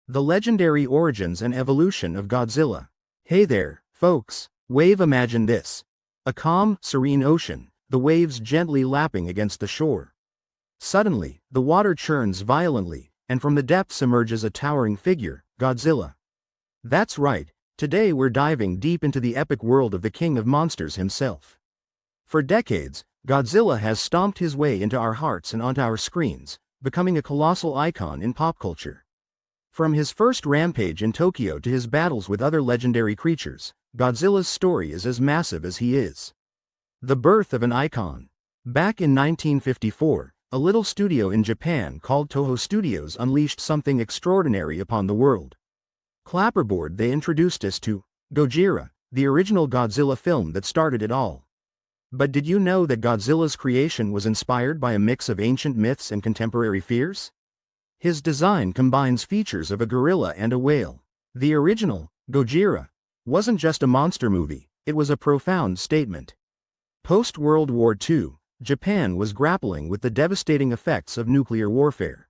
The legendary origins and evolution of Godzilla. Hey there, folks. Imagine this. A calm, serene ocean, the waves gently lapping against the shore. Suddenly, the water churns violently, and from the depths emerges a towering figure, Godzilla. That's right, today we're diving deep into the epic world of the king of monsters himself. For decades, Godzilla has stomped his way into our hearts and onto our screens, becoming a colossal icon in pop culture. From his first rampage in Tokyo to his battles with other legendary creatures, Godzilla's story is as massive as he is. The birth of an icon. Back in 1954, a little studio in Japan called Toho Studios unleashed something extraordinary upon the world. Clapperboard, they introduced us to Gojira, the original Godzilla film that started it all. But did you know that Godzilla's creation was inspired by a mix of ancient myths and contemporary fears? His design combines features of a gorilla and a whale. The original, Gojira, wasn't just a monster movie, it was a profound statement. Post-World War II, Japan was grappling with the devastating effects of nuclear warfare.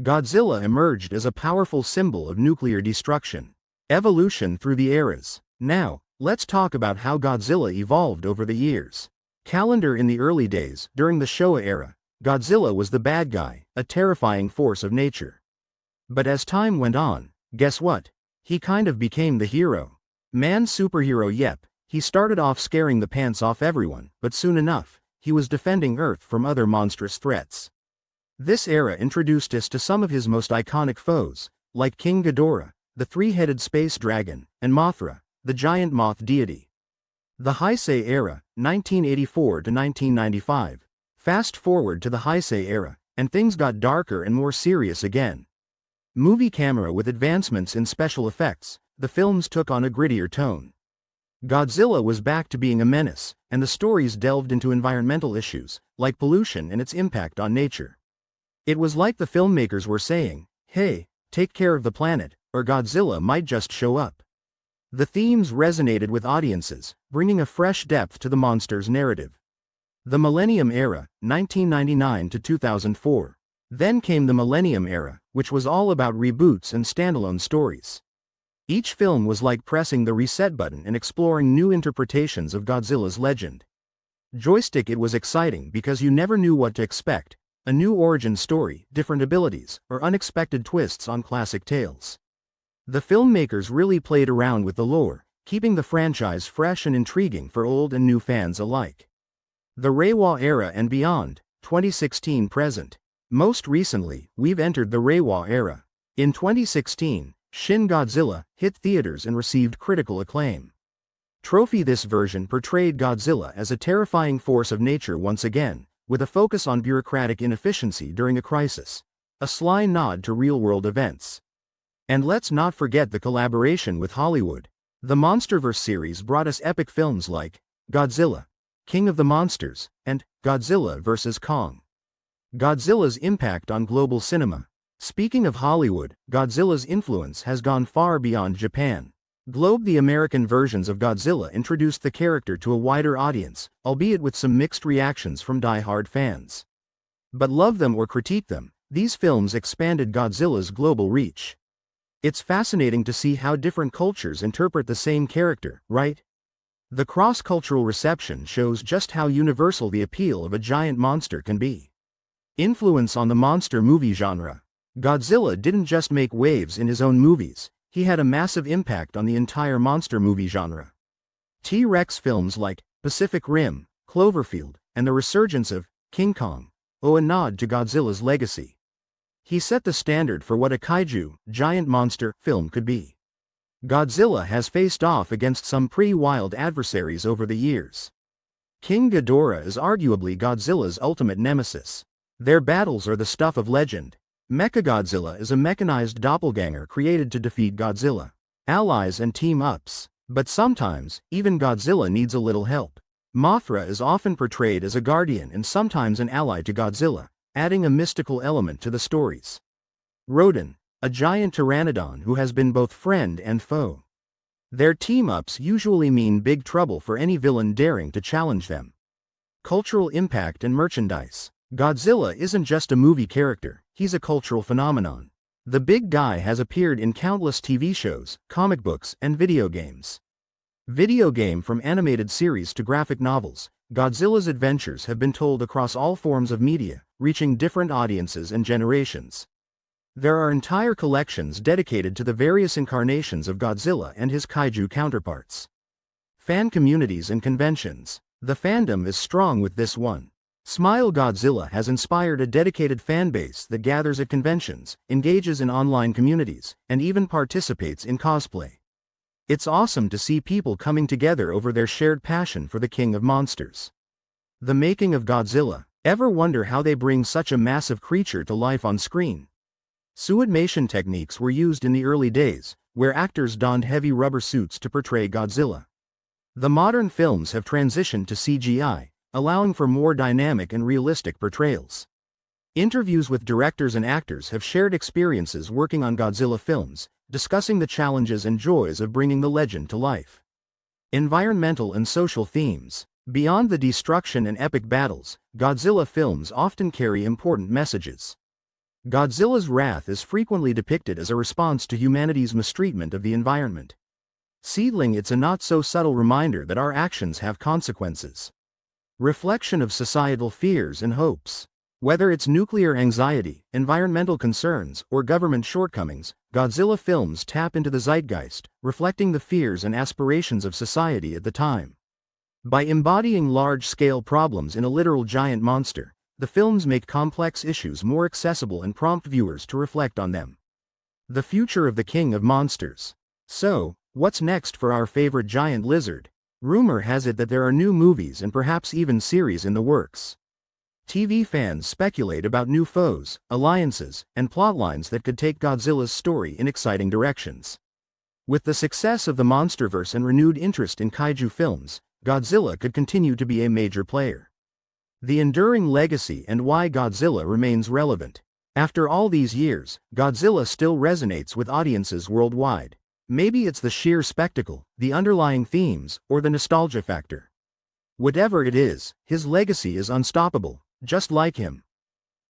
Godzilla emerged as a powerful symbol of nuclear destruction. Evolution through the eras. Now, let's talk about how Godzilla evolved over the years. Calendar. In the early days, during the Showa era, Godzilla was the bad guy, a terrifying force of nature. But as time went on, guess what? He kind of became the hero. Man superhero. Yep, he started off scaring the pants off everyone, but soon enough, he was defending Earth from other monstrous threats. This era introduced us to some of his most iconic foes, like King Ghidorah, the three-headed space dragon, and Mothra, the giant moth deity. The Heisei era, 1984 to 1995. Fast forward to the Heisei era, and things got darker and more serious again. Movie camera. With advancements in special effects, the films took on a grittier tone. Godzilla was back to being a menace, and the stories delved into environmental issues, like pollution and its impact on nature. It was like the filmmakers were saying, hey, take care of the planet, or Godzilla might just show up. The themes resonated with audiences, bringing a fresh depth to the monster's narrative. The Millennium era, 1999 to 2004. Then came the Millennium era, which was all about reboots and standalone stories. Each film was like pressing the reset button and exploring new interpretations of Godzilla's legend. Joystick. It was exciting because you never knew what to expect, a new origin story, different abilities, or unexpected twists on classic tales. The filmmakers really played around with the lore, keeping the franchise fresh and intriguing for old and new fans alike. The Reiwa era and beyond, 2016 present. Most recently, we've entered the Reiwa era. In 2016, Shin Godzilla hit theaters and received critical acclaim. Trophy. This version portrayed Godzilla as a terrifying force of nature once again, with a focus on bureaucratic inefficiency during a crisis. A sly nod to real-world events. And let's not forget the collaboration with Hollywood. The MonsterVerse series brought us epic films like Godzilla, King of the Monsters, and Godzilla vs. Kong. Godzilla's impact on global cinema. Speaking of Hollywood, Godzilla's influence has gone far beyond Japan. The American versions of Godzilla introduced the character to a wider audience, albeit with some mixed reactions from die-hard fans. But love them or critique them, these films expanded Godzilla's global reach. It's fascinating to see how different cultures interpret the same character, right? The cross-cultural reception shows just how universal the appeal of a giant monster can be. Influence on the monster movie genre. Godzilla didn't just make waves in his own movies, he had a massive impact on the entire monster movie genre. T-Rex films like Pacific Rim, Cloverfield, and the resurgence of King Kong owe a nod to Godzilla's legacy. He set the standard for what a kaiju, giant monster, film could be. Godzilla has faced off against some pretty wild adversaries over the years. King Ghidorah is arguably Godzilla's ultimate nemesis. Their battles are the stuff of legend. Mechagodzilla is a mechanized doppelganger created to defeat Godzilla. Allies and team-ups. But sometimes, even Godzilla needs a little help. Mothra is often portrayed as a guardian and sometimes an ally to Godzilla, adding a mystical element to the stories. Rodan, a giant pteranodon who has been both friend and foe. Their team-ups usually mean big trouble for any villain daring to challenge them. Cultural impact and merchandise. Godzilla isn't just a movie character, he's a cultural phenomenon. The big guy has appeared in countless TV shows, comic books, and video games. Video game from animated series to graphic novels, Godzilla's adventures have been told across all forms of media, reaching different audiences and generations. There are entire collections dedicated to the various incarnations of Godzilla and his kaiju counterparts. Fan communities and conventions. The fandom is strong with this one. Smile Godzilla has inspired a dedicated fanbase that gathers at conventions, engages in online communities, and even participates in cosplay. It's awesome to see people coming together over their shared passion for the King of Monsters. The making of Godzilla. Ever wonder how they bring such a massive creature to life on screen? Suitmation techniques were used in the early days, where actors donned heavy rubber suits to portray Godzilla. The modern films have transitioned to CGI, allowing for more dynamic and realistic portrayals. Interviews with directors and actors have shared experiences working on Godzilla films, discussing the challenges and joys of bringing the legend to life. Environmental and social themes. Beyond the destruction and epic battles, Godzilla films often carry important messages. Godzilla's wrath is frequently depicted as a response to humanity's mistreatment of the environment. Seedling, it's a not-so-subtle reminder that our actions have consequences. Reflection of societal fears and hopes. Whether it's nuclear anxiety, environmental concerns, or government shortcomings, Godzilla films tap into the zeitgeist, reflecting the fears and aspirations of society at the time. By embodying large-scale problems in a literal giant monster, the films make complex issues more accessible and prompt viewers to reflect on them. The future of the King of Monsters. So, what's next for our favorite giant lizard? Rumor has it that there are new movies and perhaps even series in the works. TV fans speculate about new foes, alliances, and plotlines that could take Godzilla's story in exciting directions. With the success of the MonsterVerse and renewed interest in kaiju films, Godzilla could continue to be a major player. The enduring legacy and why Godzilla remains relevant. After all these years, Godzilla still resonates with audiences worldwide. Maybe it's the sheer spectacle, the underlying themes, or the nostalgia factor. Whatever it is, his legacy is unstoppable, just like him.